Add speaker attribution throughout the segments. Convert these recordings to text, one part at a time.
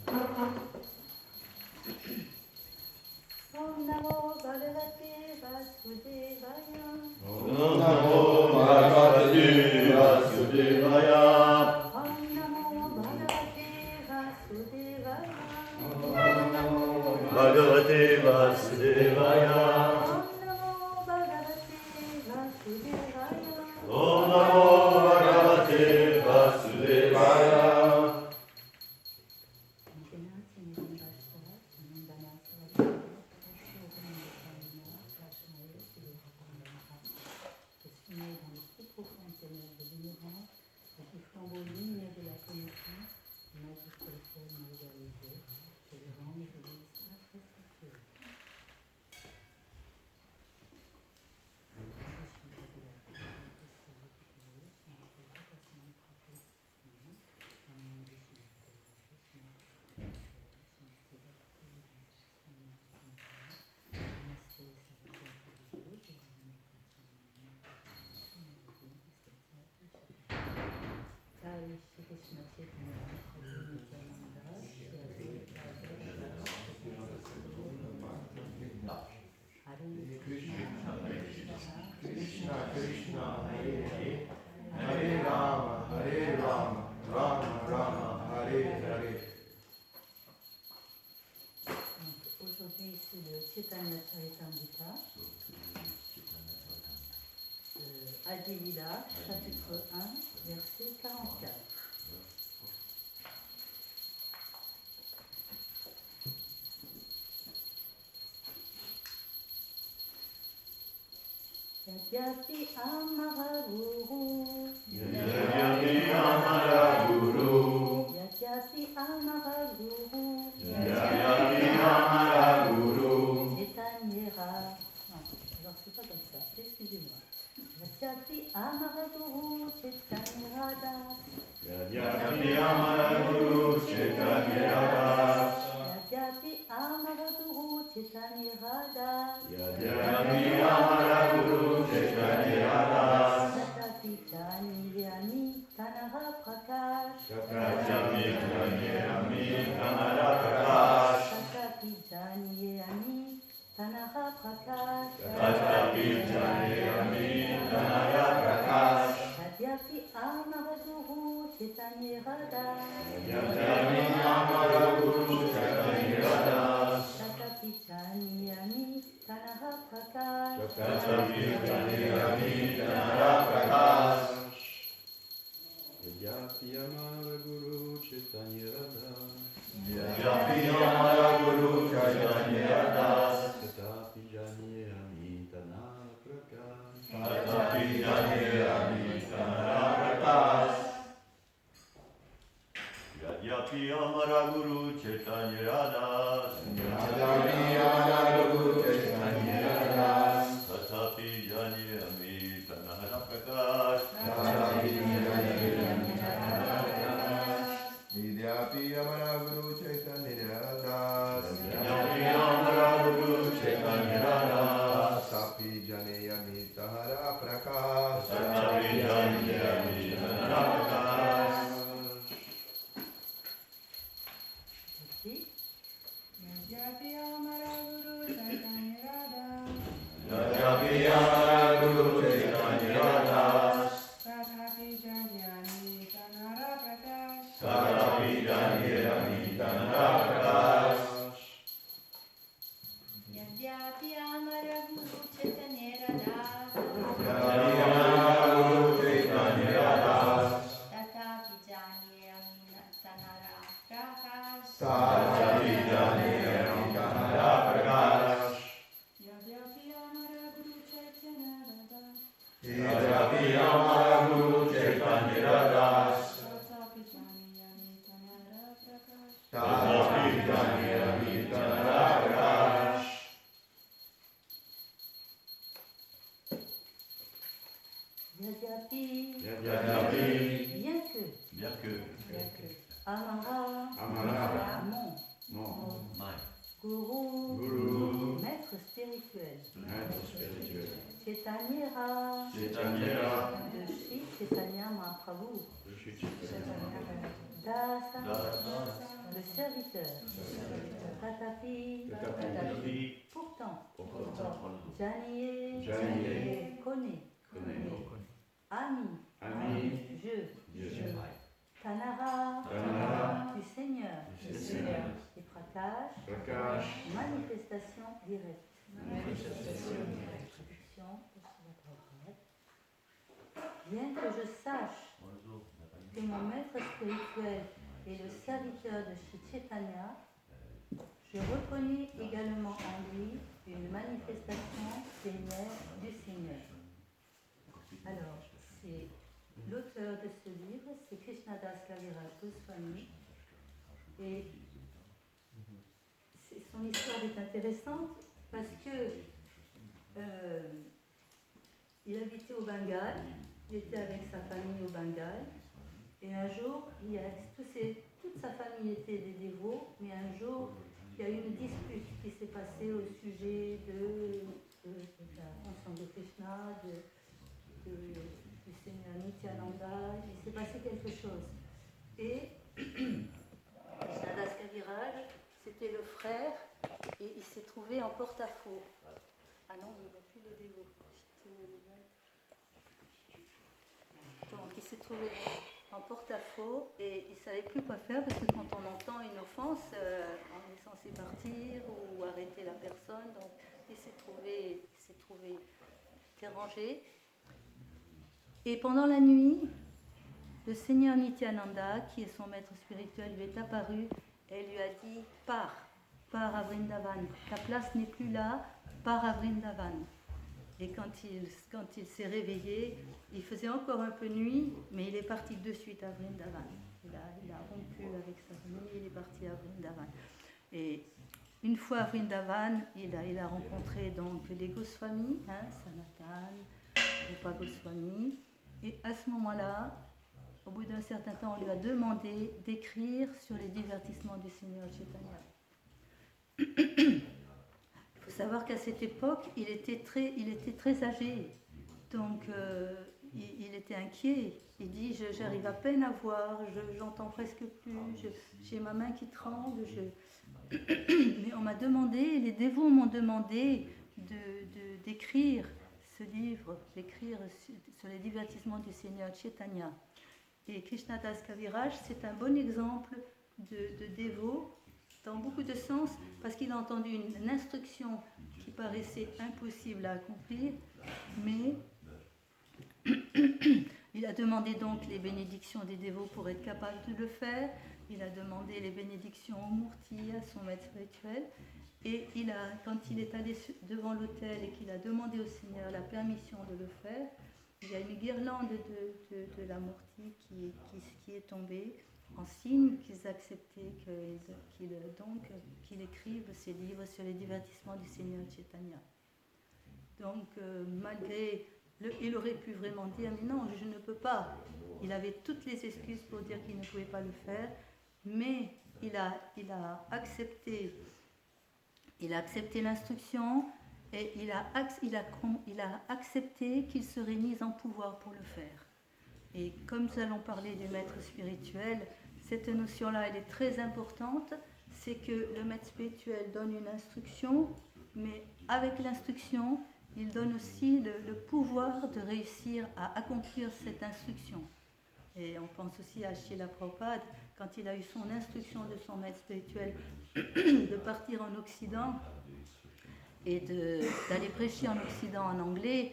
Speaker 1: Om Namo Bhagavate Vasudevaya.
Speaker 2: Om Namo Bhagavate Vasudevaya.
Speaker 1: Om Namo Bhagavate Vasudevaya.
Speaker 2: Bhagavate Vasudevaya.
Speaker 1: Om Namo Bhagavate Vasudevaya.
Speaker 3: Krishna Krishna Hare Hare Hare Rama Hare Rama Rama Rama Hare Hare.
Speaker 1: Aujourd'hui, c'est le Chaitanya Charitamrita, Adi Lila, chapitre 1, verset 44. Yadyapi Amara Guru,
Speaker 2: Yadyapi Amara Guru,
Speaker 1: Yadyapi Amara Guru,
Speaker 2: Yadyapi Amara Guru,
Speaker 1: Chaitanyera. Non, alors c'est pas comme ça, excusez-moi. Yadyapi Amara Guru, Chaitanyera Das.
Speaker 2: Yadyapi Amara Guru, Chaitanyera Das.
Speaker 1: Yadyapi Amara Guru, Chaitanyera Das.
Speaker 2: Yadyapi Amara Guru, Chaitanyera Das.
Speaker 1: Tatapi Chaniyami Tanara Prakash.
Speaker 2: Yadyapi Chaniyami Tanara Prakash.
Speaker 1: Tatapi Chaniyami Tanara Prakash.
Speaker 2: Yadyapi Chaniyami Tanara Prakash.
Speaker 1: Yadyapi Amara Guru, Chaitanyera Das.
Speaker 2: Yadyapi Amara Guru, Chaitanyera Das.
Speaker 1: Tatapi Chaniyami Tanara Prakash.
Speaker 2: Yadyapi Chaniyami Tanara Prakash.
Speaker 4: Yadyapi Amara Guru Chaitanyera Das.
Speaker 2: Yadyapi Amara Guru, Chaitanyera Das.
Speaker 4: Tatapi Janiyami Tanara Prakash.
Speaker 2: Tatapi Janiyami Tanara Prakash. Yadyapi Amara Guru, Chaitanyera Das.
Speaker 3: Yadyapi Amara Guru Chaitanyera Das.
Speaker 2: Tatapi Janiyami Tanara Prakash.
Speaker 3: Yadyapi Amara Guru Chaitanyera Das.
Speaker 2: Yadyapi Amara Guru, Chaitanyera Das.
Speaker 3: Tatapi Janiyami Tanara Prakash.
Speaker 2: Tatapi Janiyami Tanara Prakash.
Speaker 1: Merci.
Speaker 5: Yadyapi Amara Guru Chaitanyera Das.
Speaker 2: Yadyapi Amara Guru, Chaitanyera Das.
Speaker 5: Tatapi Janiyami Tanara Prakash.
Speaker 2: Tatapi Janiyami Tanara Prakash.
Speaker 1: Yadyapi Amara Guru Chaitanyera Das.
Speaker 2: Yadyapi Amara Guru, Chaitanyera Das.
Speaker 1: Tatapi Janiyami Tanara Prakash.
Speaker 2: Tatapi Janiyami Tanara Prakash.
Speaker 5: Yadyapi Amara Guru Chaitanyera Das.
Speaker 2: Yadyapi Amara Guru, Chaitanyera Das.
Speaker 5: Tatapi Janiyami Tanara Prakash.
Speaker 2: Tatapi Janiyami Tanara Prakash.
Speaker 1: Yadyapi,
Speaker 2: Yadyapi,
Speaker 1: bien que,
Speaker 2: bien que,
Speaker 1: Amara,
Speaker 4: Amara.
Speaker 1: Mon,
Speaker 4: Mon.
Speaker 1: Guru,
Speaker 4: Guru.
Speaker 1: maître spirituel,
Speaker 4: Maître spirituel.
Speaker 1: Chaitanyera,
Speaker 2: Chaitanyera,
Speaker 1: de Sri Chaitanya Mahaprabhu,
Speaker 4: Je suis Chaitanya.
Speaker 1: Das, Dasa, le serviteur. Tatapi, pourtant. Janiye, connaît. Ami, je. Tanara, du Seigneur. Et Prakash, manifestation directe. Introduction. Bien que je sache que mon maître spirituel est le serviteur de Shri Chaitanya, je reconnais également en lui une manifestation plénière du Seigneur. Alors, c'est l'auteur de ce livre, c'est Krishnadas Kaviraj Goswami, et son histoire est intéressante parce que il habitait au Bengale, il était avec sa famille au Bengale, et un jour, toute sa famille était des dévots, mais un jour, il y a eu une dispute qui s'est passée au sujet de la fonction de Krishna, du Seigneur Nityananda. Il s'est passé quelque chose. Et Krishnadas Kaviraj, c'était le frère, et il s'est trouvé en porte-à-faux. Ah non, il n'y a plus le dévot. Donc il s'est trouvé en porte-à-faux et il ne savait plus quoi faire parce que quand on entend une offense, on est censé partir ou arrêter la personne. Donc il s'est trouvé dérangé. Et pendant la nuit, le Seigneur Nityananda, qui est son maître spirituel, lui est apparu et lui a dit « Pars à Vrindavan. Ta place n'est plus là, pars à Vrindavan. » Et quand il s'est réveillé, il faisait encore un peu nuit, mais il est parti de suite à Vrindavan. Il a rompu avec sa famille, il est parti à Vrindavan. Et une fois à Vrindavan, il a rencontré donc les Goswami, Sanatan, Rupa Goswami. Et à ce moment-là, au bout d'un certain temps, on lui a demandé d'écrire sur les divertissements du Seigneur Chaitanya. Il faut savoir qu'à cette époque, il était très âgé, donc il était inquiet. Il dit, j'arrive à peine à voir, j'entends presque plus, j'ai ma main qui tremble. Mais on m'a demandé, les dévots m'ont demandé d'écrire ce livre, d'écrire sur les divertissements du Seigneur Chaitanya. Et Krishnadas Kaviraj, c'est un bon exemple de dévot dans beaucoup de sens, parce qu'il a entendu une instruction qui paraissait impossible à accomplir, mais il a demandé donc les bénédictions des dévots pour être capable de le faire. Il a demandé les bénédictions au Murti, à son maître spirituel, et quand il est allé devant l'autel et qu'il a demandé au Seigneur la permission de le faire, il y a une guirlande de la Murti qui est tombée, en signe qu'ils acceptaient qu'il écrive ces livres sur les divertissements du Seigneur Chaitanya. Donc, il aurait pu vraiment dire, mais non, je ne peux pas. Il avait toutes les excuses pour dire qu'il ne pouvait pas le faire, mais il a accepté l'instruction et il a accepté qu'il serait mis en pouvoir pour le faire. Et comme nous allons parler du maître spirituel, cette notion-là, elle est très importante. C'est que le maître spirituel donne une instruction, mais avec l'instruction, il donne aussi le pouvoir de réussir à accomplir cette instruction. Et on pense aussi à Srila Prabhupada, quand il a eu son instruction de son maître spirituel de partir en Occident et d'aller prêcher en Occident en anglais.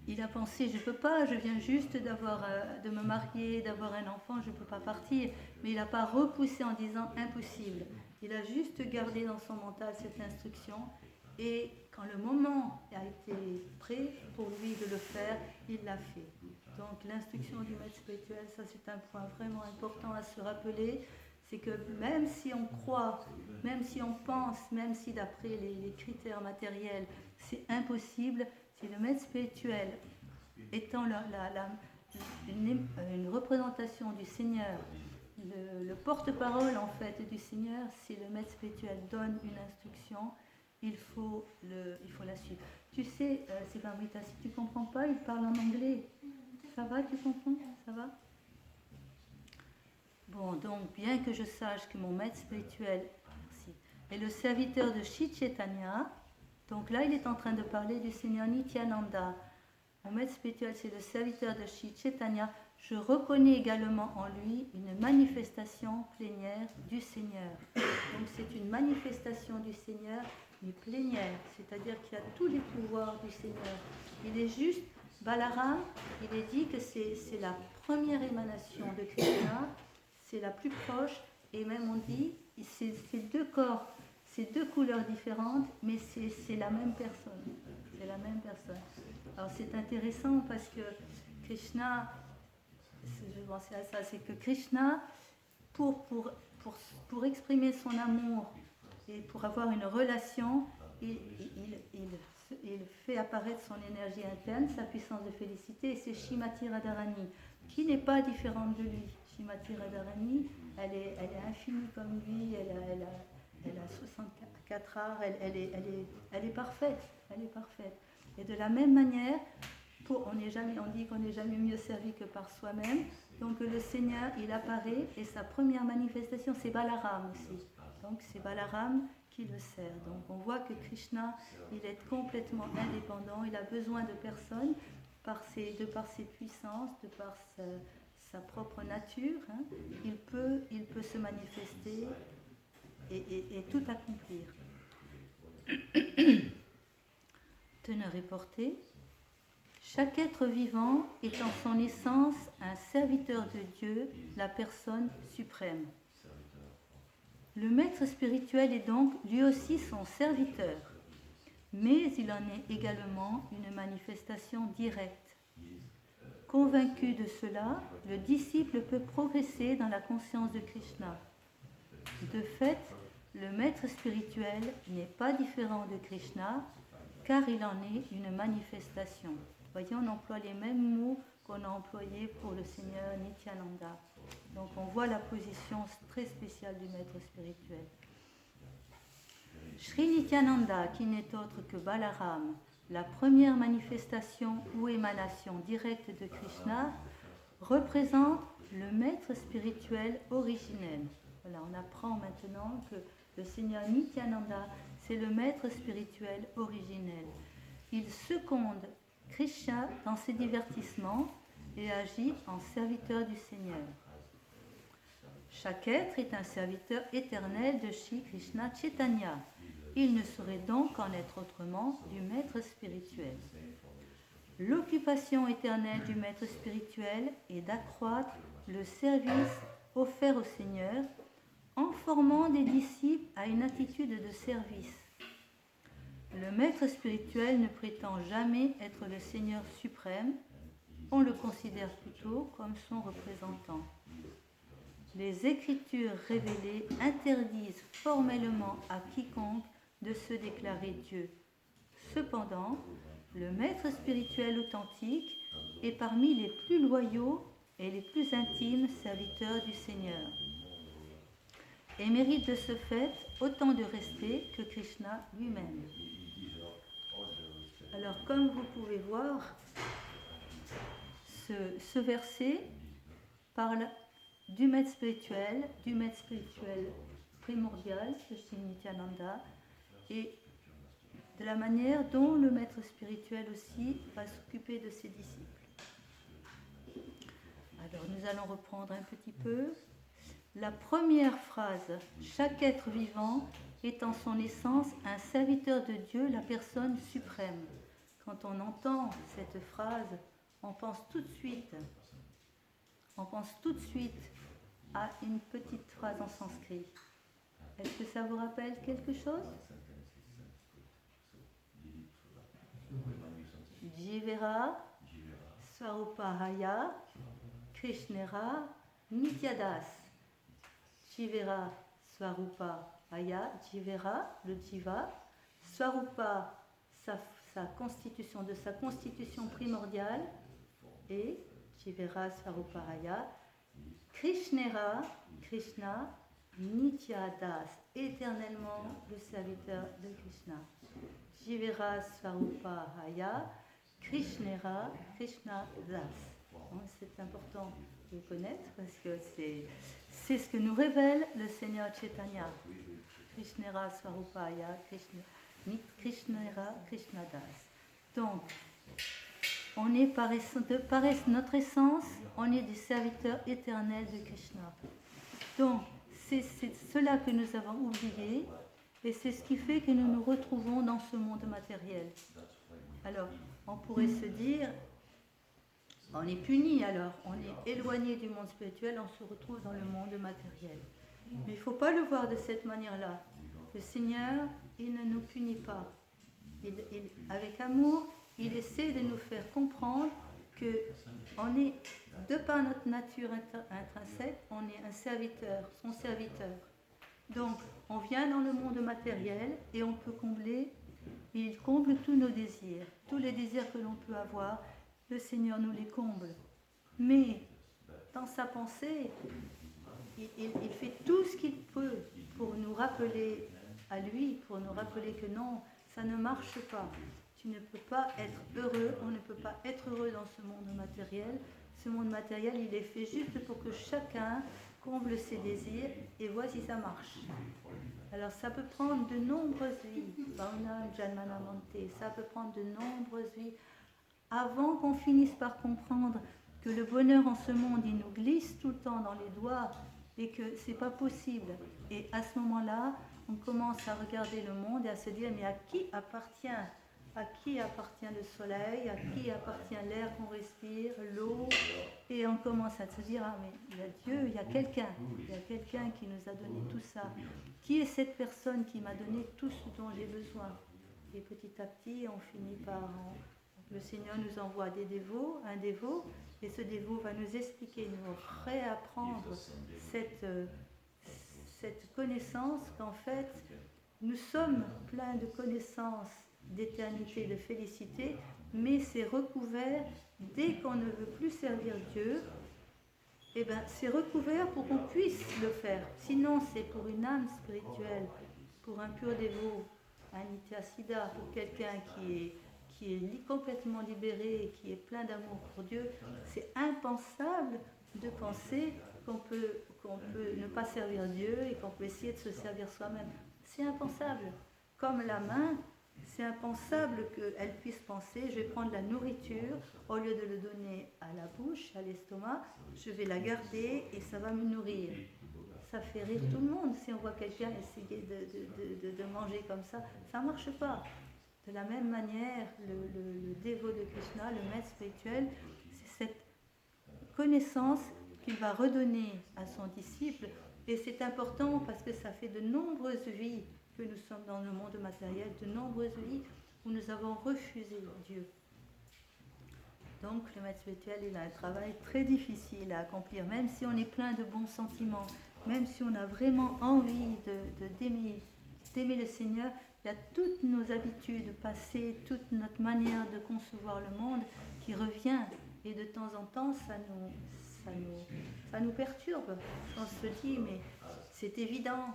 Speaker 1: Il a pensé, je ne peux pas, je viens juste de me marier, d'avoir un enfant, je ne peux pas partir. Mais il n'a pas repoussé en disant impossible. Il a juste gardé dans son mental cette instruction. Et quand le moment a été prêt pour lui de le faire, il l'a fait. Donc l'instruction du maître spirituel, ça c'est un point vraiment important à se rappeler. C'est que même si on croit, même si on pense, même si d'après les critères matériels, c'est impossible, si le maître spirituel étant une représentation du Seigneur, le porte-parole en fait du Seigneur, si le maître spirituel donne une instruction, il faut la suivre. Tu sais, Sivamrita, si tu ne comprends pas, il parle en anglais. Ça va, tu comprends? Ça va? Bon, donc, bien que je sache que mon maître spirituel est le serviteur de Shri Chaitanya, donc là, il est en train de parler du Seigneur Nityananda. Mon maître spirituel, c'est le serviteur de Shri Chaitanya. Je reconnais également en lui une manifestation plénière du Seigneur. Donc, c'est une manifestation du Seigneur, mais plénière, c'est-à-dire qu'il y a tous les pouvoirs du Seigneur. Il est juste, Balaram, il est dit que c'est la première émanation de Krishna, c'est la plus proche, et même on dit, c'est deux corps, c'est deux couleurs différentes, mais c'est la même personne. C'est la même personne. Alors c'est intéressant parce que Krishna, je pensais à ça, c'est que Krishna, pour exprimer son amour et pour avoir une relation, il fait apparaître son énergie interne, sa puissance de félicité, et c'est Shrimati Radharani, qui n'est pas différente de lui. Shrimati Radharani, elle est infinie comme lui, elle a 64 arts, elle est parfaite, elle est parfaite. Et de la même manière, on dit qu'on n'est jamais mieux servi que par soi-même. Donc le Seigneur, il apparaît et sa première manifestation, c'est Balaram aussi. Donc c'est Balaram qui le sert. Donc on voit que Krishna, il est complètement indépendant, il a besoin de personne de par ses puissances, de par sa propre nature. Il peut se manifester et tout accomplir. Teneur et portée. Chaque être vivant est en son essence un serviteur de Dieu, la personne suprême. Le maître spirituel est donc lui aussi son serviteur, mais il en est également une manifestation directe. Convaincu de cela, le disciple peut progresser dans la conscience de Krishna. De fait, le maître spirituel n'est pas différent de Krishna, car il en est une manifestation. Vous voyez, on emploie les mêmes mots qu'on a employés pour le Seigneur Nityananda. Donc on voit la position très spéciale du maître spirituel. Sri Nityananda, qui n'est autre que Balaram, la première manifestation ou émanation directe de Krishna, représente le maître spirituel originel. Voilà, on apprend maintenant que le Seigneur Nityananda, c'est le maître spirituel originel. Il seconde Krishna dans ses divertissements et agit en serviteur du Seigneur. Chaque être est un serviteur éternel de Shri Krishna Chaitanya. Il ne saurait donc en être autrement du maître spirituel. L'occupation éternelle du maître spirituel est d'accroître le service offert au Seigneur en formant des disciples à une attitude de service. Le maître spirituel ne prétend jamais être le Seigneur suprême, on le considère plutôt comme son représentant. Les Écritures révélées interdisent formellement à quiconque de se déclarer Dieu. Cependant, le maître spirituel authentique est parmi les plus loyaux et les plus intimes serviteurs du Seigneur et mérite de ce fait autant de respect que Krishna lui-même. Alors, comme vous pouvez voir, ce verset parle du maître spirituel primordial de Sri Nityananda et de la manière dont le maître spirituel aussi va s'occuper de ses disciples. Alors nous allons reprendre un petit peu. La première phrase, chaque être vivant est en son essence un serviteur de Dieu, la personne suprême. Quand on entend cette phrase, on pense tout de suite à une petite phrase en sanskrit. Est-ce que ça vous rappelle quelque chose? Jivera, Swarupahaya, Krishnera, Nityadas. Jivera, Swarupahaya, Jivera, le Jiva, Swarupa, sa constitution, de sa constitution primordiale, et Jivera, Swarupahaya, Krishnera, Krishna, Nityadas, éternellement le serviteur de Krishna. Jivera Swarupahaya, Krishnera, Krishna Das. C'est important de le connaître parce que c'est ce que nous révèle le Seigneur Chaitanya. Krishnera Swarupaya, Krishnera Krishnadas. Donc, on est par notre essence, on est des serviteurs éternels de Krishna. Donc, c'est cela que nous avons oublié et c'est ce qui fait que nous nous retrouvons dans ce monde matériel. Alors, on pourrait se dire, on est puni alors, on est éloigné du monde spirituel, on se retrouve dans le monde matériel. Mais il ne faut pas le voir de cette manière-là. Le Seigneur, il ne nous punit pas. Avec amour, il essaie de nous faire comprendre que on est, de par notre nature intrinsèque, on est un serviteur, son serviteur. Donc, on vient dans le monde matériel et on peut combler, et il comble tous nos désirs. Tous les désirs que l'on peut avoir, le Seigneur nous les comble. Mais, dans sa pensée, il fait tout ce qu'il peut pour nous rappeler à lui, pour nous rappeler que non, ça ne marche pas. Tu ne peux pas être heureux, on ne peut pas être heureux dans ce monde matériel. Ce monde matériel, il est fait juste pour que chacun comble ses désirs et voit si ça marche. Alors ça peut prendre de nombreuses vies, ça peut prendre de nombreuses vies avant qu'on finisse par comprendre que le bonheur en ce monde, il nous glisse tout le temps dans les doigts et que c'est pas possible. Et à ce moment-là, on commence à regarder le monde et à se dire mais à qui appartient le soleil, à qui appartient l'air qu'on respire, l'eau, et on commence à se dire ah mais il y a Dieu, il y a quelqu'un qui nous a donné tout ça. Qui est cette personne qui m'a donné tout ce dont j'ai besoin? Et petit à petit, on finit par le Seigneur nous envoie un dévot, et ce dévot va nous expliquer, nous réapprendre cette connaissance qu'en fait, nous sommes pleins de connaissances, d'éternité, de félicité, mais c'est recouvert, dès qu'on ne veut plus servir Dieu, eh ben, c'est recouvert pour qu'on puisse le faire. Sinon, c'est pour une âme spirituelle, pour un pur dévot, un Nityasiddha, pour quelqu'un qui est complètement libéré, qui est plein d'amour pour Dieu, c'est impensable de penser qu'on peut ne pas servir Dieu et qu'on peut essayer de se servir soi-même. C'est impensable. Comme la main, c'est impensable qu'elle puisse penser, je vais prendre la nourriture, au lieu de le donner à la bouche, à l'estomac, je vais la garder et ça va me nourrir. Ça fait rire tout le monde si on voit quelqu'un essayer de manger comme ça ne marche pas. De la même manière, le dévot de Krishna, le maître spirituel, c'est cette connaissance qu'il va redonner à son disciple. Et c'est important parce que ça fait de nombreuses vies que nous sommes dans le monde matériel, de nombreuses vies où nous avons refusé Dieu. Donc le maître spirituel, il a un travail très difficile à accomplir, même si on est plein de bons sentiments, même si on a vraiment envie d'aimer le Seigneur. Il y a toutes nos habitudes passées, toute notre manière de concevoir le monde qui revient. Et de temps en temps, ça nous perturbe. On se dit, mais c'est évident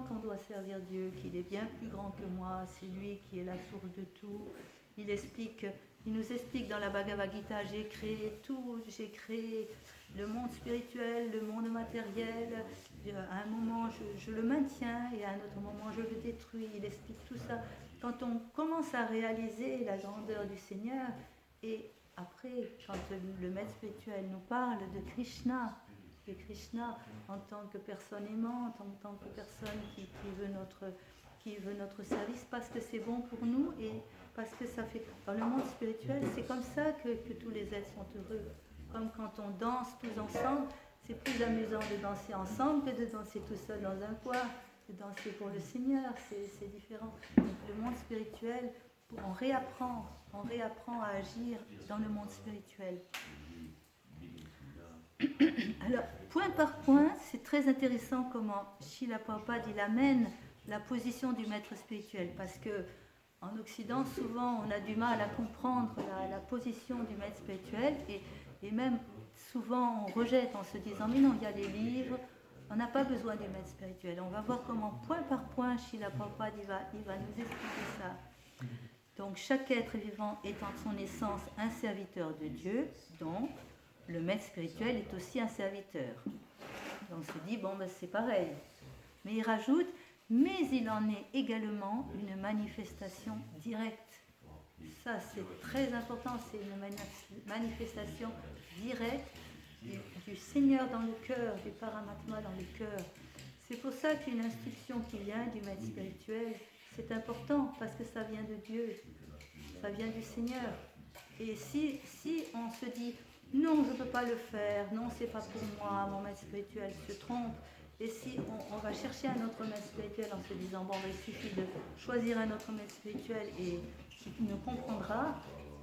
Speaker 1: qu'on doit servir Dieu, qu'il est bien plus grand que moi, c'est lui qui est la source de tout. Il nous explique dans la Bhagavad Gita, j'ai créé tout, j'ai créé le monde spirituel, le monde matériel. À un moment, je le maintiens et à un autre moment, je le détruis. Il explique tout ça. Quand on commence à réaliser la grandeur du Seigneur, et après, quand le maître spirituel nous parle de Krishna en tant que personne aimante, en tant que personne qui veut notre service parce que c'est bon pour nous et parce que ça fait... Dans le monde spirituel, c'est comme ça que tous les êtres sont heureux. Comme quand on danse tous ensemble, c'est plus amusant de danser ensemble que de danser tout seul dans un coin. De danser pour le Seigneur, c'est différent. Donc le monde spirituel, on réapprend à agir dans le monde spirituel. Alors, point par point, c'est très intéressant comment Srila Prabhupada il amène la position du maître spirituel, parce que en Occident, souvent, on a du mal à comprendre la position du maître spirituel, et même souvent, on rejette en se disant, mais non, il y a les livres, on n'a pas besoin du maître spirituel. On va voir comment, point par point, Srila Prabhupada il va nous expliquer ça. Donc, chaque être vivant est en son essence un serviteur de Dieu, donc le maître spirituel est aussi un serviteur. Et on se dit, bon, ben, c'est pareil. Mais il rajoute, mais il en est également une manifestation directe. Ça, c'est très important, c'est une manifestation directe du Seigneur dans le cœur, du Paramatma dans le cœur. C'est pour ça qu'une instruction qui vient du maître spirituel, c'est important parce que ça vient de Dieu, ça vient du Seigneur. Et si on se dit non, je ne peux pas le faire, non, c'est pas pour moi, mon maître spirituel se trompe, et si on va chercher un autre maître spirituel en se disant bon, il suffit de choisir un autre maître spirituel et qui nous comprendra,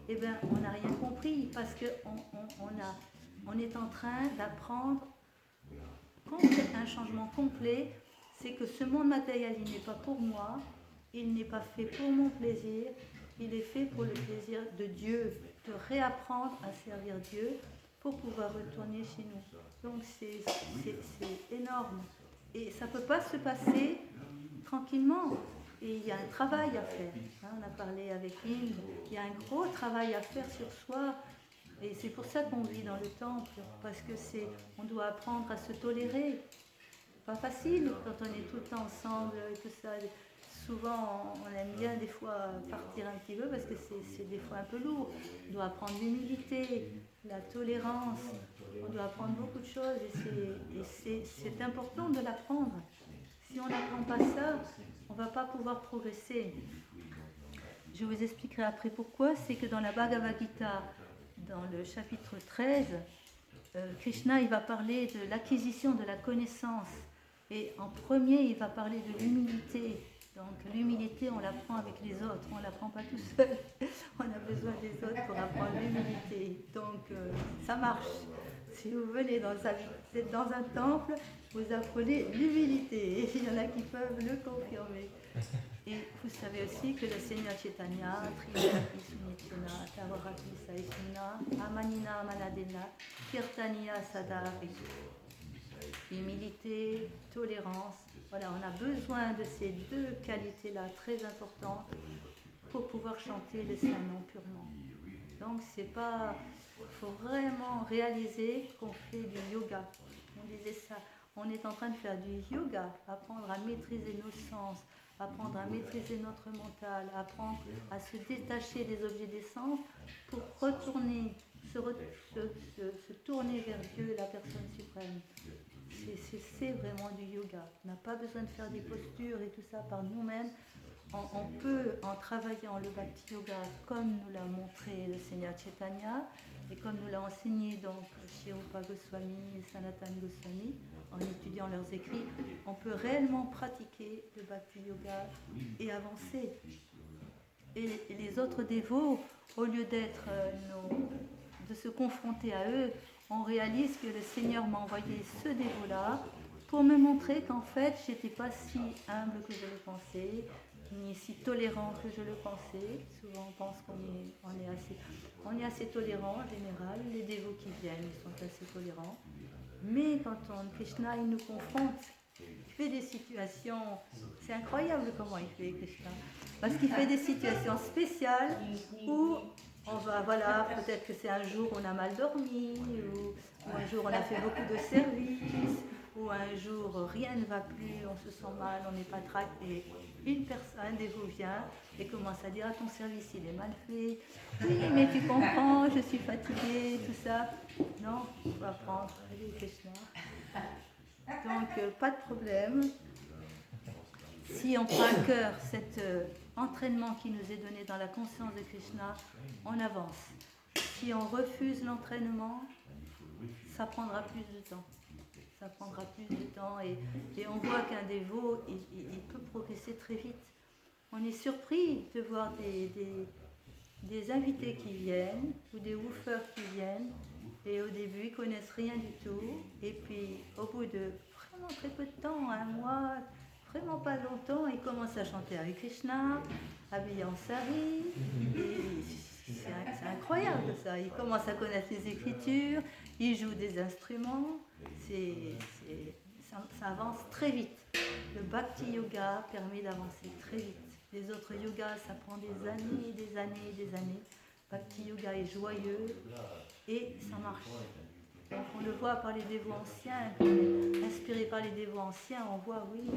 Speaker 1: eh bien, on n'a rien compris parce qu'on est en train d'apprendre un changement complet. C'est que ce monde matériel, il n'est pas pour moi, il n'est pas fait pour mon plaisir, il est fait pour le plaisir de Dieu, de réapprendre à servir Dieu pour pouvoir retourner chez nous. Donc c'est énorme. Et ça ne peut pas se passer tranquillement. Et il y a un travail à faire. On a parlé avec Inde, il y a un gros travail à faire sur soi. Et c'est pour ça qu'on vit dans le temple, parce que on doit apprendre à se tolérer. Pas facile quand on est tout le temps ensemble et tout ça. Souvent, on aime bien des fois partir un petit peu parce que c'est des fois un peu lourd. On doit apprendre l'humilité, la tolérance. On doit apprendre beaucoup de choses et c'est important de l'apprendre. Si on n'apprend pas ça, on ne va pas pouvoir progresser. Je vous expliquerai après pourquoi. C'est que dans la Bhagavad Gita, dans le chapitre 13, Krishna il va parler de l'acquisition de la connaissance. Et en premier, il va parler de l'humilité. Donc l'humilité, on l'apprend avec les autres, on ne l'apprend pas tout seul. On a besoin des autres pour apprendre l'humilité. Donc ça marche. Si vous venez dans un temple, vous apprenez l'humilité. Et il y en a qui peuvent le confirmer. Et vous savez aussi que le Seigneur Chaitanya, Trinaki Sunituna, Tavaraki Saisuna, Amanina Manadena, Kirtaniya Sadari. Humilité, tolérance. Voilà, on a besoin de ces deux qualités-là très importantes pour pouvoir chanter le Saint-Nom purement. Donc c'est pas, faut vraiment réaliser qu'on fait du yoga. On disait ça, on est en train de faire du yoga, apprendre à maîtriser nos sens, apprendre à maîtriser notre mental, apprendre à se détacher des objets des sens pour retourner, se tourner vers Dieu, la personne suprême. C'est vraiment du yoga. On n'a pas besoin de faire des postures et tout ça par nous-mêmes. On peut, en travaillant le Bhakti Yoga comme nous l'a montré le Seigneur Chaitanya et comme nous l'a enseigné donc Sri Rupa Goswami et Sanatana Goswami, en étudiant leurs écrits, on peut réellement pratiquer le Bhakti Yoga et avancer. Et les autres dévots, au lieu de se confronter à eux, on réalise que le Seigneur m'a envoyé ce dévot-là pour me montrer qu'en fait, je n'étais pas si humble que je le pensais, ni si tolérant que je le pensais. Souvent, on pense qu'on est assez tolérant en général. Les dévots qui viennent, ils sont assez tolérants. Mais quand Krishna, il nous confronte, il fait des situations, c'est incroyable comment il fait Krishna, parce qu'il fait des situations spéciales où on va, voilà, peut-être que c'est un jour on a mal dormi, ou un jour on a fait beaucoup de services, ou un jour rien ne va plus, on se sent mal, on n'est pas traqué. Un dévot vient et commence à dire ton service il est mal fait, oui mais tu comprends, je suis fatiguée, tout ça. Non, il faut apprendre, allez Krishna. Donc pas de problème. Si on prend à cœur cet entraînement qui nous est donné dans la conscience de Krishna, on avance. Si on refuse l'entraînement, ça prendra plus de temps. Ça prendra plus de temps et on voit qu'un dévot, il peut progresser très vite. On est surpris de voir des invités qui viennent ou des woofers qui viennent et au début ils connaissent rien du tout et puis au bout de vraiment très peu de temps, un mois, vraiment pas longtemps, ils commencent à chanter avec Krishna, habillés en sari. C'est incroyable ça. Ils commencent à connaître les écritures, ils jouent des instruments. Ça avance très vite. Le Bhakti Yoga permet d'avancer très vite. Les autres yogas, ça prend des années, des années, des années. Bhakti Yoga est joyeux et ça marche. Donc on le voit par les dévots anciens, inspiré par les dévots anciens, on voit, oui,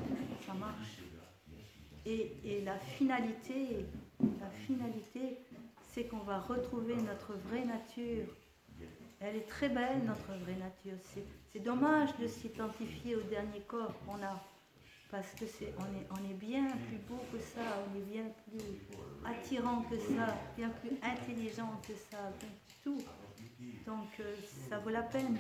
Speaker 1: ça marche. Et la finalité, c'est qu'on va retrouver notre vraie nature. Elle est très belle, notre vraie nature. C'est dommage de s'identifier au dernier corps qu'on a, parce que on est bien plus beau que ça, on est bien plus attirant que ça, bien plus intelligent que ça, bien tout. Donc ça vaut la peine.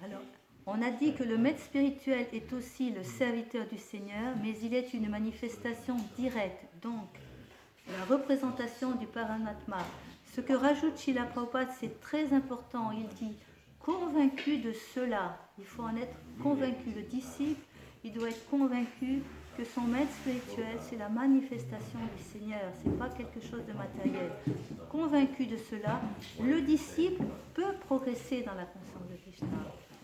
Speaker 1: Alors, on a dit que le maître spirituel est aussi le serviteur du Seigneur, mais il est une manifestation directe, donc la représentation du Paramatma. Ce que rajoute Srila Prabhupada, c'est très important. Il dit convaincu de cela. Il faut en être convaincu. Le disciple, il doit être convaincu que son maître spirituel, c'est la manifestation du Seigneur. Ce n'est pas quelque chose de matériel. Convaincu de cela, le disciple peut progresser dans la conscience de Krishna.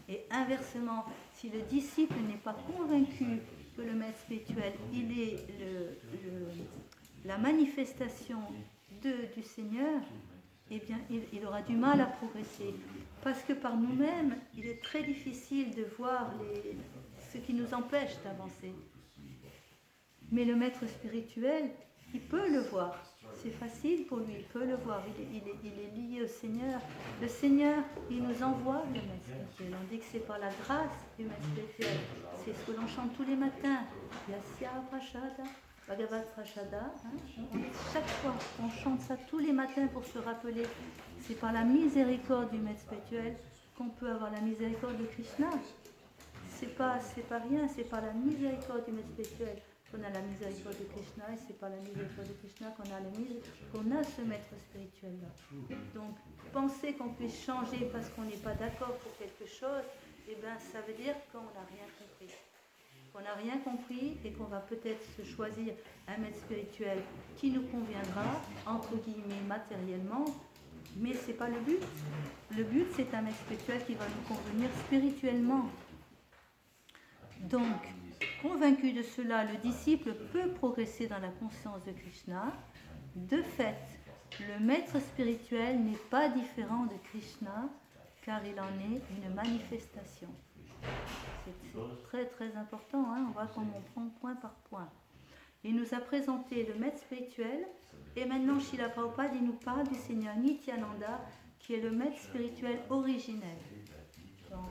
Speaker 1: Et inversement, si le disciple n'est pas convaincu que le maître spirituel, il est la manifestation du Seigneur, eh bien, il aura du mal à progresser. Parce que par nous-mêmes, il est très difficile de voir ce qui nous empêche d'avancer. Mais le maître spirituel, il peut le voir. C'est facile pour lui, il peut le voir. Il est lié au Seigneur. Le Seigneur, il nous envoie le maître spirituel. On dit que c'est par la grâce du maître spirituel. C'est ce que l'on chante tous les matins. Yasya Prashada, Bhagavad Prashada. Chaque fois, on chante ça tous les matins pour se rappeler. C'est par la miséricorde du maître spirituel qu'on peut avoir la miséricorde de Krishna. C'est pas rien, c'est par la miséricorde du maître spirituel qu'on a la miséricorde de Krishna, et c'est par la miséricorde de Krishna qu'on a ce maître spirituel-là. Donc, penser qu'on puisse changer parce qu'on n'est pas d'accord pour quelque chose, eh bien, ça veut dire qu'on n'a rien compris. Qu'on n'a rien compris et qu'on va peut-être se choisir un maître spirituel qui nous conviendra, entre guillemets, matériellement, mais ce n'est pas le but. Le but, c'est un maître spirituel qui va nous convenir spirituellement. Donc, convaincu de cela, le disciple peut progresser dans la conscience de Krishna. De fait, le maître spirituel n'est pas différent de Krishna, car il en est une manifestation. C'est très très important, hein. On voit comment on prend point par point. Il nous a présenté le maître spirituel, et maintenant Srila Prabhupada, il nous parle du Seigneur Nityananda, qui est le maître spirituel originel. Donc,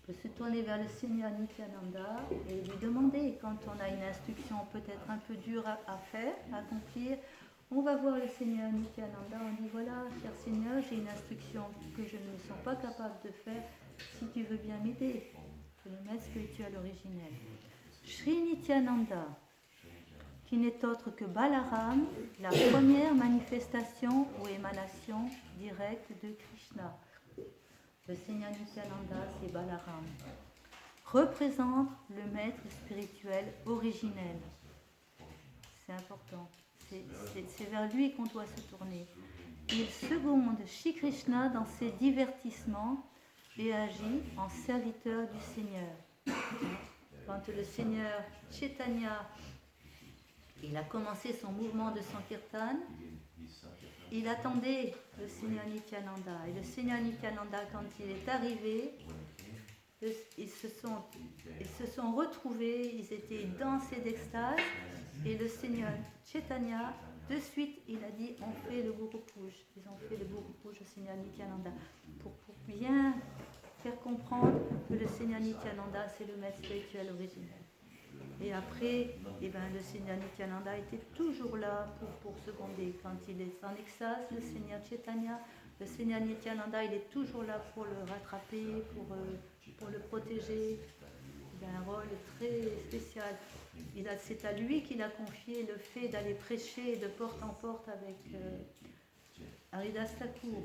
Speaker 1: on peut se tourner vers le Seigneur Nityananda et lui demander, quand on a une instruction peut-être un peu dure à faire, à accomplir, on va voir le Seigneur Nityananda, on dit voilà, cher Seigneur, j'ai une instruction que je ne me sens pas capable de faire, si tu veux bien m'aider. C'est le maître spirituel originel. Sri Nityananda, qui n'est autre que Balaram, la première manifestation ou émanation directe de Krishna. Le Seigneur Nityananda, c'est Balaram, représente le maître spirituel originel. C'est important. C'est vers lui qu'on doit se tourner. Il seconde Shri Krishna dans ses divertissements et agit en serviteur du Seigneur. Quand le Seigneur Chaitanya, il a commencé son mouvement de Sankirtan, il attendait le Seigneur Nityananda. Et le Seigneur Nityananda, quand il est arrivé, ils se sont retrouvés, ils étaient dansés d'extase. Et le Seigneur Chaitanya, de suite, il a dit, on fait le Guru Puja. Ils ont fait le Guru Puja au Seigneur Nityananda. Pour bien faire comprendre que le Seigneur Nityananda, c'est le maître spirituel originel. Et après, le Seigneur Nityananda était toujours là pour seconder. Quand il est en extase, le Seigneur Chaitanya, le Seigneur Nityananda, il est toujours là pour le rattraper, pour le protéger. Il a un rôle très spécial. C'est à lui qu'il a confié le fait d'aller prêcher de porte en porte avec Haridas Thakur.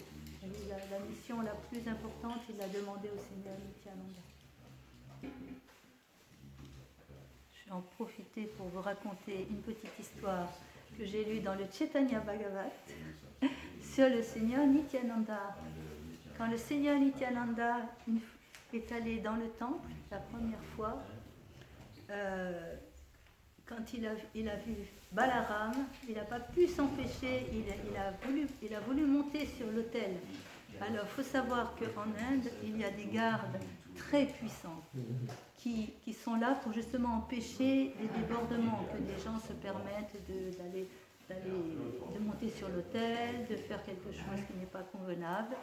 Speaker 1: La mission la plus importante, il l'a demandé au Seigneur Nityananda. Je vais en profiter pour vous raconter une petite histoire que j'ai lue dans le Chaitanya Bhagavat sur le Seigneur Nityananda. Quand le Seigneur Nityananda est allé dans le temple la première fois, quand il a vu Balaram, il n'a pas pu s'empêcher, il a voulu monter sur l'autel. Alors, il faut savoir qu'en Inde, il y a des gardes très puissants qui sont là pour justement empêcher les débordements, que des gens se permettent de monter sur l'autel, de faire quelque chose qui n'est pas convenable,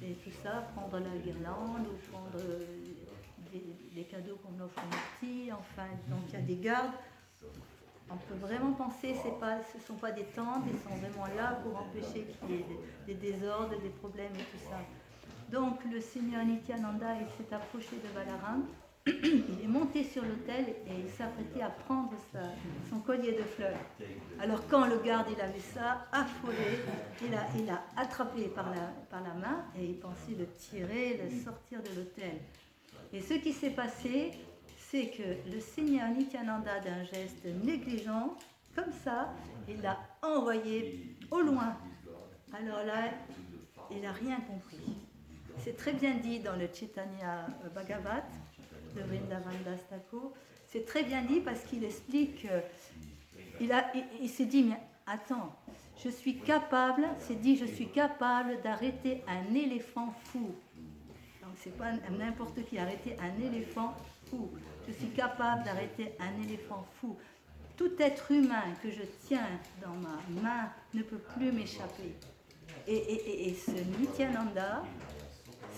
Speaker 1: et tout ça, prendre la guirlande ou prendre des cadeaux qu'on offre aux petits, enfin, donc il y a des gardes. On peut vraiment penser que ce ne sont pas des tentes, ils sont vraiment là pour empêcher qu'il y ait des désordres, des problèmes et tout ça. Donc le Seigneur Nityananda, il s'est approché de Balaram, il est monté sur l'autel et il s'apprêtait à prendre son collier de fleurs. Alors quand le garde il a vu ça, affolé, il a attrapé par la main et il pensait le tirer, le sortir de l'autel. Et ce qui s'est passé, c'est que le Seigneur Nityananda, d'un geste négligent, comme ça, il l'a envoyé au loin. Alors là, il n'a rien compris. C'est très bien dit dans le Chaitanya Bhagavat de Vrindavan Das Thakur. C'est très bien dit parce qu'il explique, il s'est dit, mais attends, je suis capable d'arrêter un éléphant fou. Donc c'est pas n'importe qui, arrêter un éléphant fou. Je suis capable d'arrêter un éléphant fou. Tout être humain que je tiens dans ma main ne peut plus m'échapper. Et ce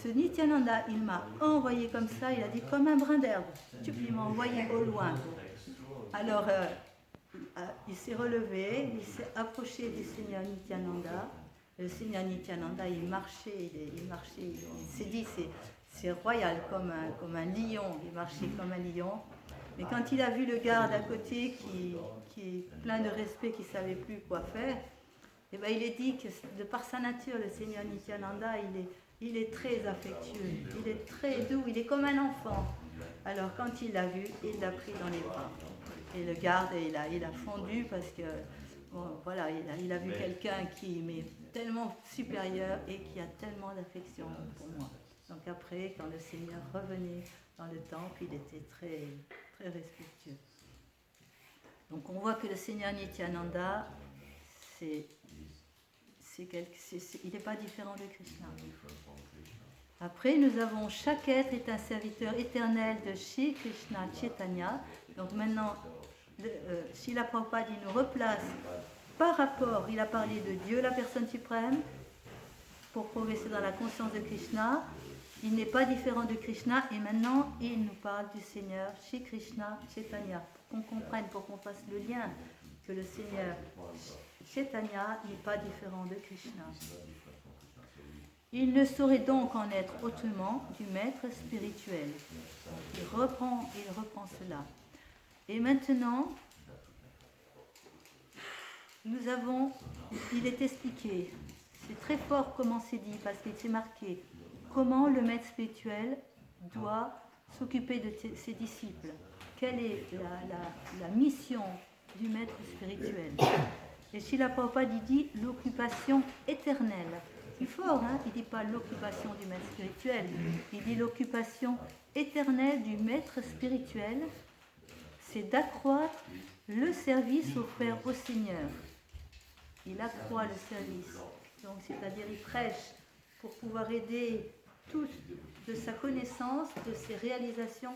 Speaker 1: Nityananda, il m'a envoyé comme ça, il a dit comme un brin d'herbe. Il m'a envoyé au loin. Alors, il s'est relevé, il s'est approché du Seigneur Nityananda. Le Seigneur Nityananda, il marchait, il s'est dit, c'est royal, comme un lion, il marchait comme un lion. Mais quand il a vu le garde à côté qui est plein de respect, qui ne savait plus quoi faire, eh ben, il est dit que de par sa nature, le Seigneur Nityananda, il est très affectueux, il est très doux, il est comme un enfant. Alors quand il l'a vu, il l'a pris dans les bras. Et le garde, il a fondu parce que bon, voilà, il a vu quelqu'un qui m'est tellement supérieur et qui a tellement d'affection pour moi. Donc après, quand le Seigneur revenait dans le temple, il était très, très respectueux. Donc on voit que le Seigneur Nityananda, il n'est pas différent de Krishna. Après, nous avons chaque être est un serviteur éternel de Shri Krishna Chaitanya. Donc maintenant, Srila Prabhupada nous replace par rapport, il a parlé de Dieu, la personne suprême, pour progresser dans la conscience de Krishna. Il n'est pas différent de Krishna et maintenant il nous parle du Seigneur Shri Krishna Chaitanya. Pour qu'on comprenne, pour qu'on fasse le lien que le Seigneur Chaitanya n'est pas différent de Krishna. Il ne saurait donc en être autrement du maître spirituel. Il reprend cela. Et maintenant, il est expliqué, c'est très fort comment c'est dit, parce qu'il s'est marqué, comment le maître spirituel doit s'occuper de ses disciples. Quelle est la mission du maître spirituel? Et Srila Prabhupada dit l'occupation éternelle. C'est fort, hein? Il ne dit pas l'occupation du maître spirituel, il dit l'occupation éternelle du maître spirituel, c'est d'accroître le service offert au Seigneur. Il accroît le service, donc c'est-à-dire il prêche pour pouvoir aider tous de sa connaissance, de ses réalisations,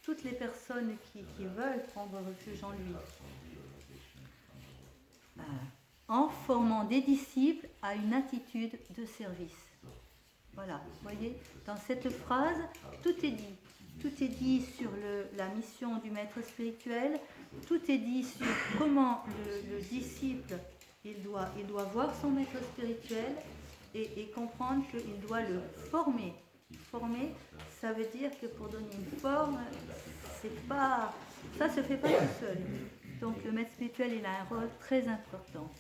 Speaker 1: toutes les personnes qui veulent prendre refuge en lui. En formant des disciples à une attitude de service. Voilà, vous voyez, dans cette phrase, tout est dit. Tout est dit sur la mission du maître spirituel, tout est dit sur comment le disciple, il doit voir son maître spirituel et comprendre qu'il doit le former. Former, ça veut dire que pour donner une forme, ça se fait pas tout seul. Donc le maître spirituel, il a un rôle très important.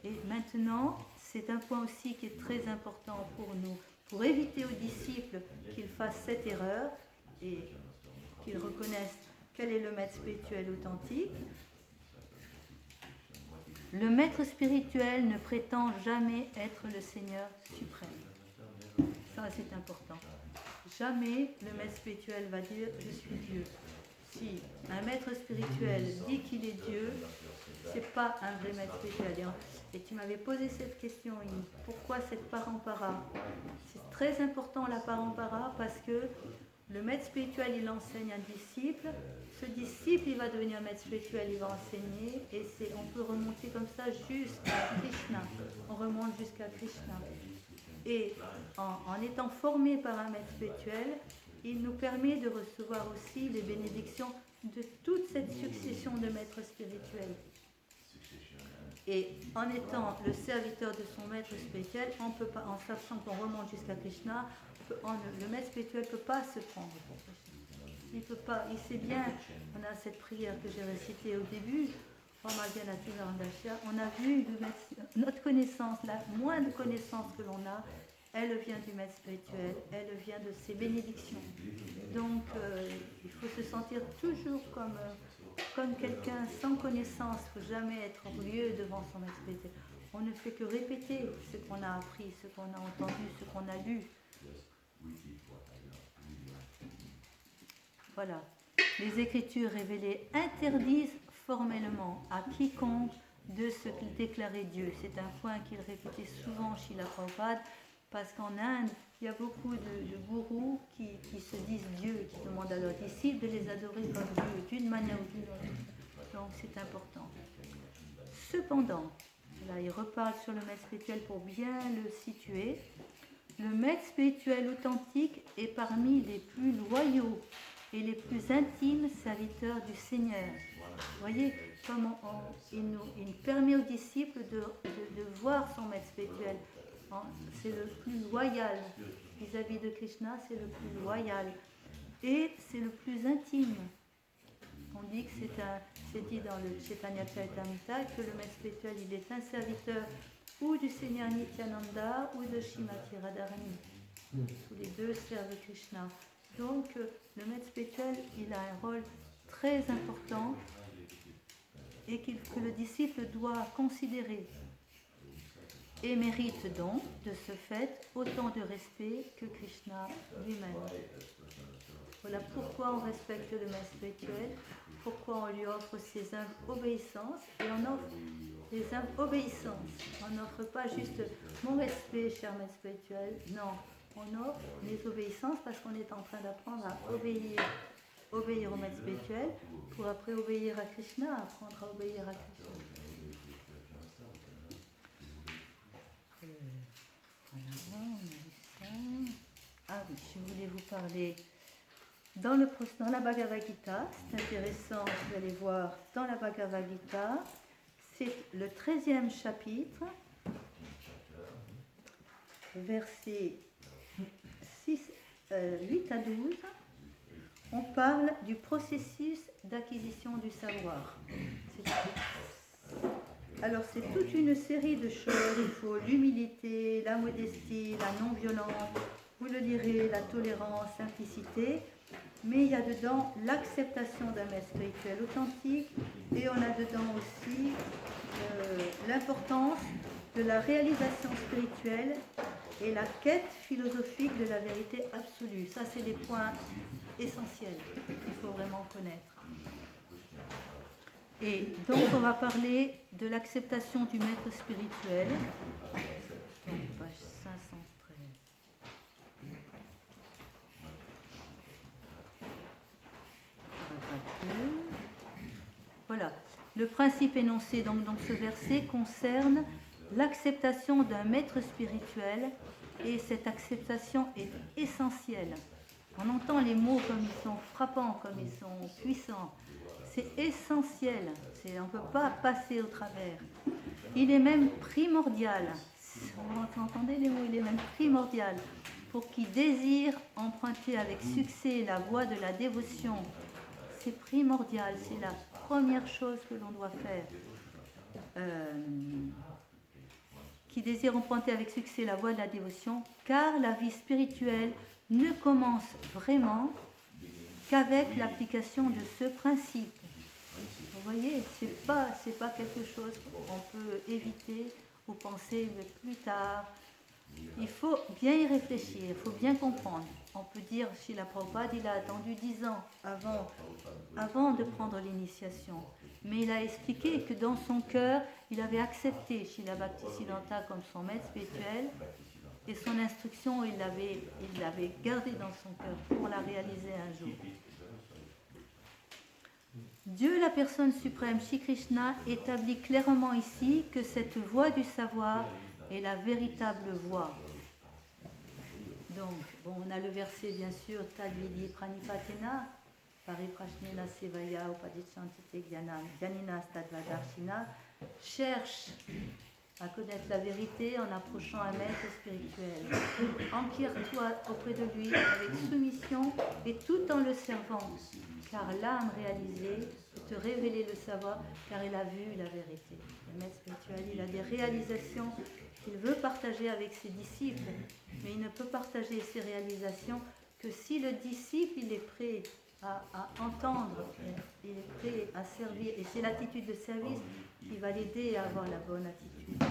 Speaker 1: Et maintenant, c'est un point aussi qui est très important pour nous, pour éviter aux disciples qu'ils fassent cette erreur et qu'ils reconnaissent quel est le maître spirituel authentique. Le maître spirituel ne prétend jamais être le Seigneur suprême. Ça, c'est important. Jamais le maître spirituel va dire « je suis Dieu ». si un maître spirituel dit qu'il est Dieu, c'est pas un vrai maître spirituel. Et tu m'avais posé cette question, Yves, pourquoi cette parampara? C'est très important la parampara parce que le maître spirituel, il enseigne un disciple. Ce disciple, il va devenir maître spirituel, il va enseigner. Et on peut remonter comme ça jusqu'à Krishna. On remonte jusqu'à Krishna. Et en étant formé par un maître spirituel, il nous permet de recevoir aussi les bénédictions de toute cette succession de maîtres spirituels. Et en étant le serviteur de son maître spirituel, on peut pas, en sachant qu'on remonte jusqu'à Krishna, le maître spirituel ne peut pas se prendre pour Krishna. Il peut pas, il sait bien, on a cette prière que j'ai récitée au début, on a vu notre connaissance, la moindre connaissance que l'on a, elle vient du maître spirituel, elle vient de ses bénédictions. Donc il faut se sentir toujours comme quelqu'un sans connaissance, il ne faut jamais être orgueilleux devant son maître spirituel. On ne fait que répéter ce qu'on a appris, ce qu'on a entendu, ce qu'on a lu. Voilà. Les Écritures révélées interdisent formellement à quiconque de se déclarer Dieu. C'est un point qu'il répétait souvent chez la Prabhupada, parce qu'en Inde, il y a beaucoup de gourous qui se disent Dieu et qui demandent à leurs disciples de les adorer comme Dieu, d'une manière ou d'une autre. Donc c'est important. Cependant, là il reparle sur le maître spirituel pour bien le situer. Le maître spirituel authentique est parmi les plus loyaux et les plus intimes serviteurs du Seigneur. Vous voyez comment il nous permet aux disciples de voir son maître spirituel. C'est le plus loyal vis-à-vis de Krishna, c'est le plus loyal et c'est le plus intime. On dit que c'est dit dans le Chaitanya Charitamrita que le maître spirituel il est un serviteur ou du Seigneur Nityananda ou de Srimati Radharani. Tous les deux servent Krishna. Donc le maître spirituel il a un rôle très important et que le disciple doit considérer. Et mérite donc, de ce fait, autant de respect que Krishna lui-même. Voilà pourquoi on respecte le maître spirituel, pourquoi on lui offre ses humbles obéissances, et on offre des humbles obéissances. On n'offre pas juste mon respect, cher maître spirituel, non, on offre les obéissances parce qu'on est en train d'apprendre à obéir au maître spirituel, pour après obéir à Krishna, apprendre à obéir à Krishna. Voilà, on a vu ça. Ah oui, je voulais vous parler dans la Bhagavad Gita. C'est intéressant, vous allez voir dans la Bhagavad Gita. C'est le 13e chapitre, versets 8 à 12. On parle du processus d'acquisition du savoir. Alors c'est toute une série de choses, il faut l'humilité, la modestie, la non-violence, vous le lirez, la tolérance, simplicité, mais il y a dedans l'acceptation d'un maître spirituel authentique et on a dedans aussi l'importance de la réalisation spirituelle et la quête philosophique de la vérité absolue. Ça c'est des points essentiels qu'il faut vraiment connaître. Et donc on va parler de l'acceptation du maître spirituel. Donc, page 513. Voilà. Le principe énoncé donc dans ce verset concerne l'acceptation d'un maître spirituel et cette acceptation est essentielle. On entend les mots comme ils sont frappants, comme ils sont puissants. C'est essentiel, on ne peut pas passer au travers. Il est même primordial, vous entendez les mots, il est même primordial, pour qui désire emprunter avec succès la voie de la dévotion. C'est primordial, c'est la première chose que l'on doit faire. Qui désire emprunter avec succès la voie de la dévotion, car la vie spirituelle ne commence vraiment qu'avec l'application de ce principe. Vous voyez, c'est pas quelque chose qu'on peut éviter ou penser plus tard. Il faut bien y réfléchir, il faut bien comprendre. On peut dire, Srila Prabhupada, il a attendu 10 ans avant de prendre l'initiation. Mais il a expliqué que dans son cœur, il avait accepté Srila Bhaktisiddhanta comme son maître spirituel et son instruction, il l'avait gardée dans son cœur pour la réaliser un jour. Dieu, la personne suprême, Shri Krishna, établit clairement ici que cette voie du savoir est la véritable voie. Donc, on a le verset bien sûr, Tadvidi Pranipatena, Pariprashnena Sevaya Upadicchantite Jnanina Stadvadarshina, cherche à connaître la vérité en approchant un maître spirituel. Enquiert-toi auprès de lui avec soumission et tout en le servant, car l'âme réalisée peut te révéler le savoir, car elle a vu la vérité. Le maître spirituel, il a des réalisations qu'il veut partager avec ses disciples, mais il ne peut partager ses réalisations que si le disciple il est prêt à entendre, il est prêt à servir, et c'est l'attitude de service qui va l'aider à avoir la bonne attitude.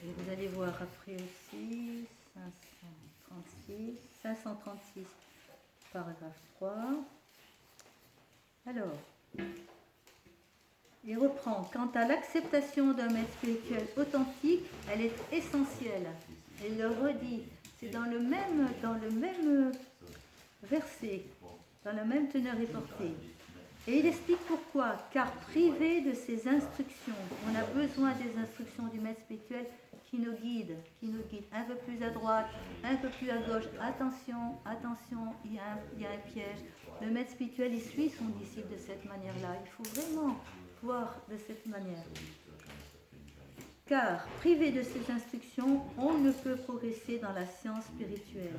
Speaker 1: Et vous allez voir après aussi 536, paragraphe 3. Alors, il reprend. Quant à l'acceptation d'un maître spirituel authentique, elle est essentielle. Elle le redit. C'est dans le même verset, dans la même teneur et portée. Et il explique pourquoi. Car privé de ses instructions, on a besoin des instructions du maître spirituel qui nous guide un peu plus à droite, un peu plus à gauche. Attention, il y a un piège. Le maître spirituel, il suit son disciple de cette manière-là. Il faut vraiment voir de cette manière. Car, privé de ces instructions, on ne peut progresser dans la science spirituelle.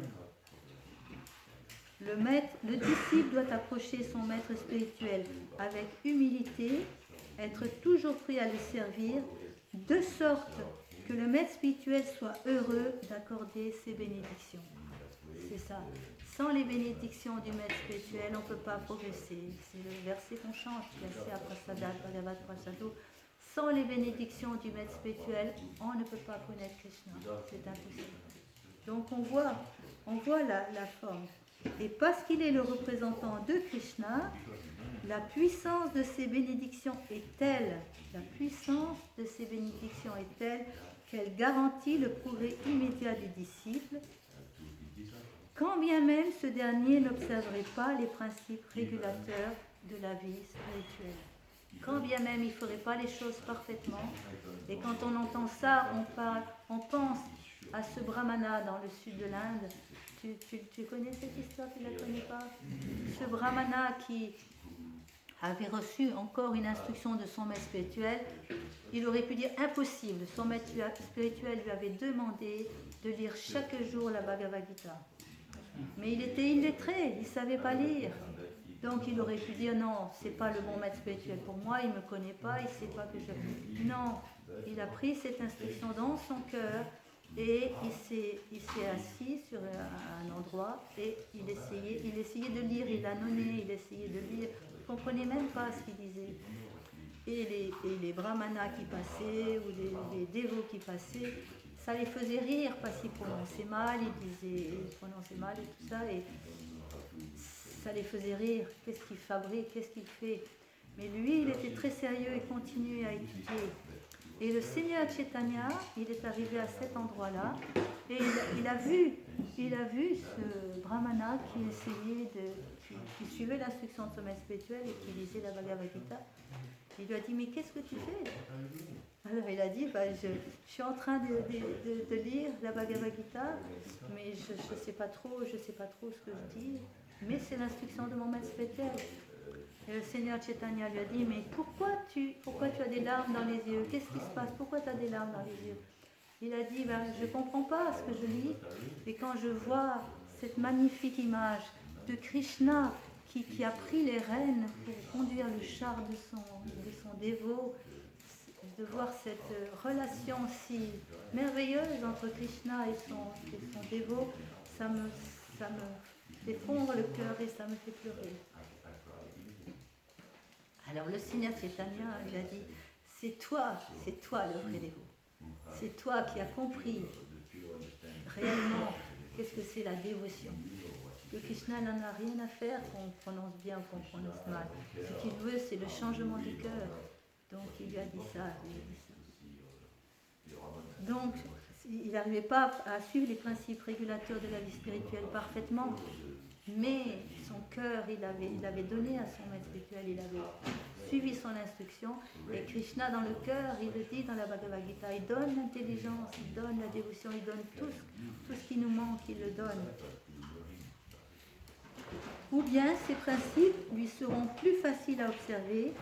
Speaker 1: Le disciple doit approcher son maître spirituel avec humilité, être toujours prêt à le servir, de sorte que le maître spirituel soit heureux d'accorder ses bénédictions. C'est ça. Sans les bénédictions du maître spirituel, on ne peut pas progresser. C'est le verset qu'on chante, Yasya Prasada Bhagavat Prasado. Sans les bénédictions du maître spirituel, on ne peut pas connaître Krishna. C'est impossible. Donc on voit la forme. Et parce qu'il est le représentant de Krishna, la puissance de ses bénédictions est telle, qu'elle garantit le progrès immédiat du disciple, quand bien même ce dernier n'observerait pas les principes régulateurs de la vie spirituelle. Quand bien même il ne ferait pas les choses parfaitement. Et quand on entend ça, on pense à ce brahmana dans le sud de l'Inde. Tu connais cette histoire, tu ne la connais pas? Ce brahmana qui avait reçu encore une instruction de son maître spirituel, il aurait pu dire impossible. Son maître spirituel lui avait demandé de lire chaque jour la Bhagavad Gita. Mais il était illettré, il ne savait pas lire. Donc il aurait pu dire non, c'est pas le bon maître spirituel pour moi, il ne me connaît pas, il ne sait pas que je... Non, il a pris cette instruction dans son cœur et il s'est assis sur un endroit et il essayait de lire, il annonnait, il essayait de lire. Il ne comprenait même pas ce qu'il disait. Et les brahmanas qui passaient ou les dévots qui passaient, ça les faisait rire parce qu'ils prononçaient mal, ils prononçaient mal et tout ça. Et ça les faisait rire. Qu'est-ce qu'il fabrique, qu'est-ce qu'il fait? Mais lui, il était très sérieux et continuait à étudier. Et le Seigneur Chaitanya, il est arrivé à cet endroit-là et il a vu ce brahmana qui suivait l'instruction de son maître spirituel et qui lisait la Bhagavad Gita. Il lui a dit, mais qu'est-ce que tu fais? Alors il a dit, je suis en train de lire la Bhagavad Gita, mais je ne sais pas trop ce que je dis, mais c'est l'instruction de mon maître spirituel. Et le Seigneur Chaitanya lui a dit, mais pourquoi tu as des larmes dans les yeux? Qu'est-ce qui se passe? Pourquoi tu as des larmes dans les yeux? Il a dit, je ne comprends pas ce que je lis, et quand je vois cette magnifique image de Krishna qui a pris les rênes pour conduire le char de son dévot, de voir cette relation si merveilleuse entre Krishna et son dévot, ça me fait fondre le cœur et ça me fait pleurer. Alors le Seigneur Chaitanya, il a dit, c'est toi le vrai dévot. c'est toi qui as compris réellement qu'est-ce que c'est la dévotion. Que Krishna n'en a rien à faire qu'on prononce bien ou qu'on prononce mal. Ce qu'il veut, c'est le changement du cœur. Donc il lui a dit ça, il lui a dit ça. Donc il n'arrivait pas à suivre les principes régulateurs de la vie spirituelle parfaitement, mais son cœur, il avait donné à son maître spirituel, il avait suivi son instruction, et Krishna dans le cœur, il le dit dans la Bhagavad Gita, il donne l'intelligence, il donne la dévotion, il donne tout ce qui nous manque, il le donne. Ou bien ces principes lui seront plus faciles à observer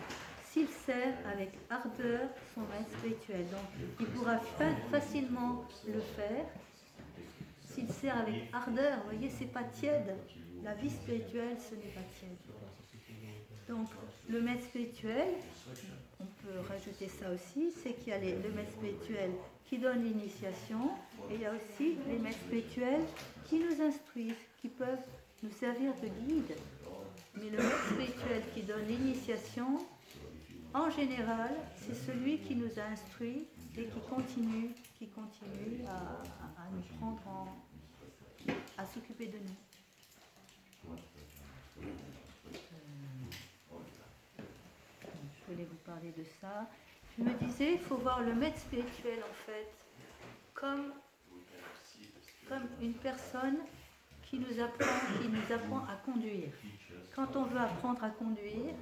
Speaker 1: s'il sert avec ardeur son maître spirituel. Donc il pourra facilement le faire s'il sert avec ardeur. Vous voyez, c'est pas tiède. La vie spirituelle, ce n'est pas tiède. Donc le maître spirituel, on peut rajouter ça aussi, c'est qu'il y a le maître spirituel qui donne l'initiation, et il y a aussi les maîtres spirituels qui nous instruisent, qui peuvent nous servir de guide. Mais le maître spirituel qui donne l'initiation, en général, c'est celui qui nous a instruits et qui continue à nous prendre à s'occuper de nous. Je voulais vous parler de ça. Je me disais, il faut voir le maître spirituel en fait comme une personne qui nous apprend à conduire. Quand on veut apprendre à conduire,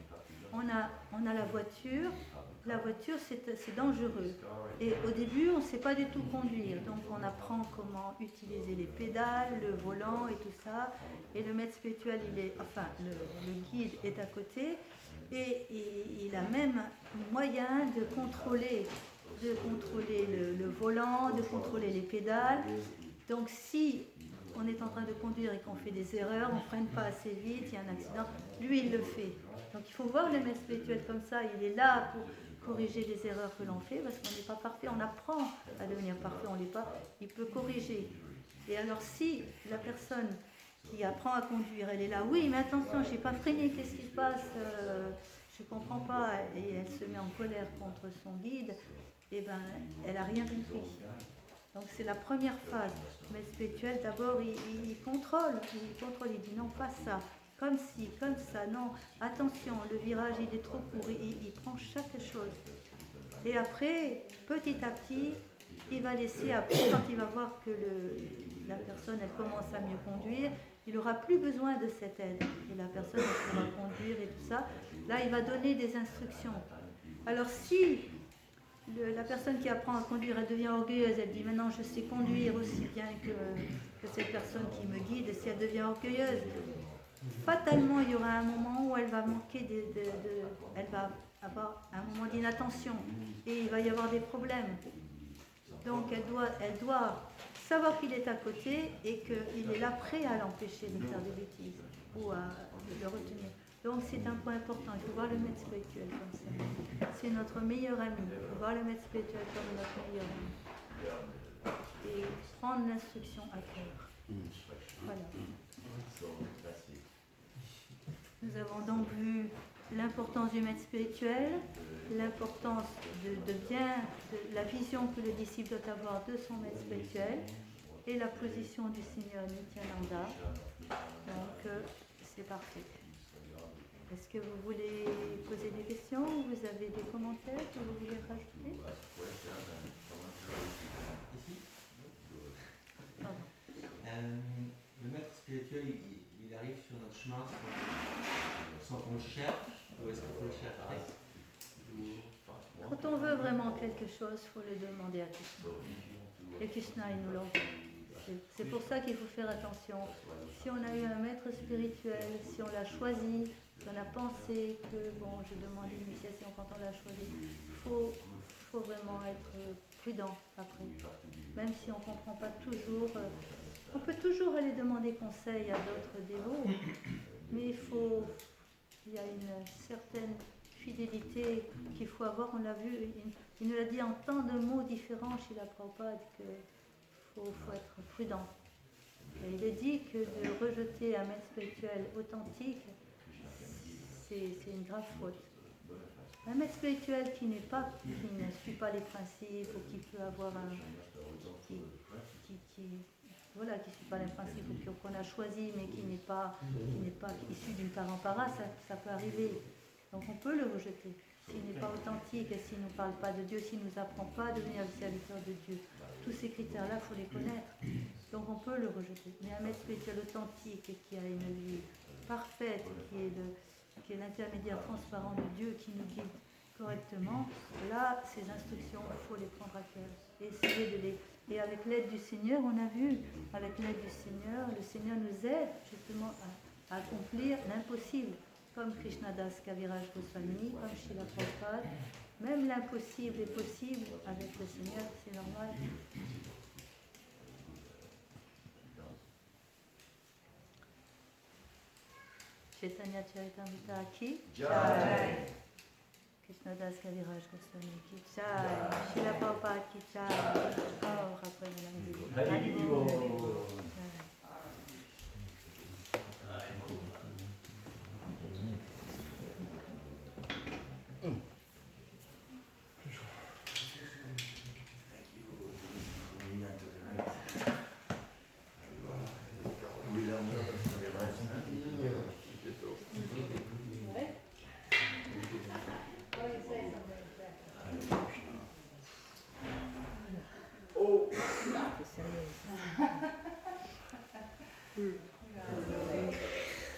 Speaker 1: on a la voiture. La voiture, c'est dangereux. Et au début, on ne sait pas du tout conduire. Donc, on apprend comment utiliser les pédales, le volant et tout ça. Et le maître spirituel, le guide est à côté. Et il a même moyen de contrôler le volant, de contrôler les pédales. Donc, si on est en train de conduire et qu'on fait des erreurs, on ne freine pas assez vite, il y a un accident, lui, il le fait. Donc, il faut voir le maître spirituel comme ça. Il est là pour corriger les erreurs que l'on fait, parce qu'on n'est pas parfait, on apprend à devenir parfait, on ne l'est pas, il peut corriger. Et alors si la personne qui apprend à conduire, elle est là, oui mais attention, je n'ai pas freiné, qu'est-ce qui se passe, je ne comprends pas, et elle se met en colère contre son guide, et ben elle n'a rien compris. Donc c'est la première phase. Mais spirituel, d'abord il contrôle, il dit non, pas ça. Comme ci, comme ça, non, attention, le virage il est trop court, il prend chaque chose. Et après, petit à petit, il va laisser, après, quand il va voir que la personne elle commence à mieux conduire, il n'aura plus besoin de cette aide. Et la personne elle pourra conduire et tout ça. Là, il va donner des instructions. Alors si la personne qui apprend à conduire, elle devient orgueilleuse, elle dit maintenant je sais conduire aussi bien que cette personne qui me guide, et si elle devient orgueilleuse, fatalement, il y aura un moment où elle va manquer elle va avoir un moment d'inattention et il va y avoir des problèmes. Donc elle doit savoir qu'il est à côté et qu'il est là prêt à l'empêcher de faire des bêtises ou à le retenir. Donc c'est un point important, il faut voir le maître spirituel comme ça. C'est notre meilleur ami, il faut voir le maître spirituel comme notre meilleur ami. Et prendre l'instruction à cœur. Voilà. Nous avons donc vu l'importance du maître spirituel, l'importance de la vision que le disciple doit avoir de son maître spirituel et la position du Seigneur Nityananda. Donc c'est parfait. Est-ce que vous voulez poser des questions ou vous avez des commentaires que vous voulez rajouter?
Speaker 6: Le maître spirituel, il arrive sur notre chemin sans qu'on le cherche, ou est-ce qu'il faut le chercher?
Speaker 1: Quand on veut vraiment quelque chose, il faut le demander à Krishna. Et Krishna, il nous l'envoie. C'est pour ça qu'il faut faire attention. Si on a eu un maître spirituel, si on l'a choisi, si on a pensé que bon, je demande l'initiation quand on l'a choisi, il faut vraiment être prudent après. Même si on ne comprend pas toujours, on peut toujours aller demander conseil à d'autres dévots, mais il y a une certaine fidélité qu'il faut avoir. On l'a vu, il nous l'a dit en tant de mots différents chez la Prabhupada qu'il faut être prudent. Et il est dit que de rejeter un maître spirituel authentique, c'est une grave faute. Un maître spirituel qui ne suit pas les principes ou qui peut avoir un... Voilà, qui ne suit pas les principes ou qu'on a choisi mais qui n'est pas issu d'une parampara, ça peut arriver. Donc on peut le rejeter. S'il n'est pas authentique et s'il ne nous parle pas de Dieu, s'il ne nous apprend pas à devenir le serviteur de Dieu, tous ces critères-là, il faut les connaître. Donc on peut le rejeter. Mais un maître spirituel authentique et qui a une vie parfaite, qui est l'intermédiaire transparent de Dieu, qui nous guide correctement, là, ces instructions, il faut les prendre à cœur. Et essayer de les... Et avec l'aide du Seigneur, on a vu, avec l'aide du Seigneur, le Seigneur nous aide justement à accomplir l'impossible. Comme Krishnadas Kaviraj Goswami, comme Srila Prabhupada, même l'impossible est possible avec le Seigneur, c'est normal. Chaitanya Charitamrita ki Jai. Krishnadas Kaviraj Goswami ki Jai. Srila Prabhupada ki Jai. Oh, rappelez-moi la musique.
Speaker 3: Oh!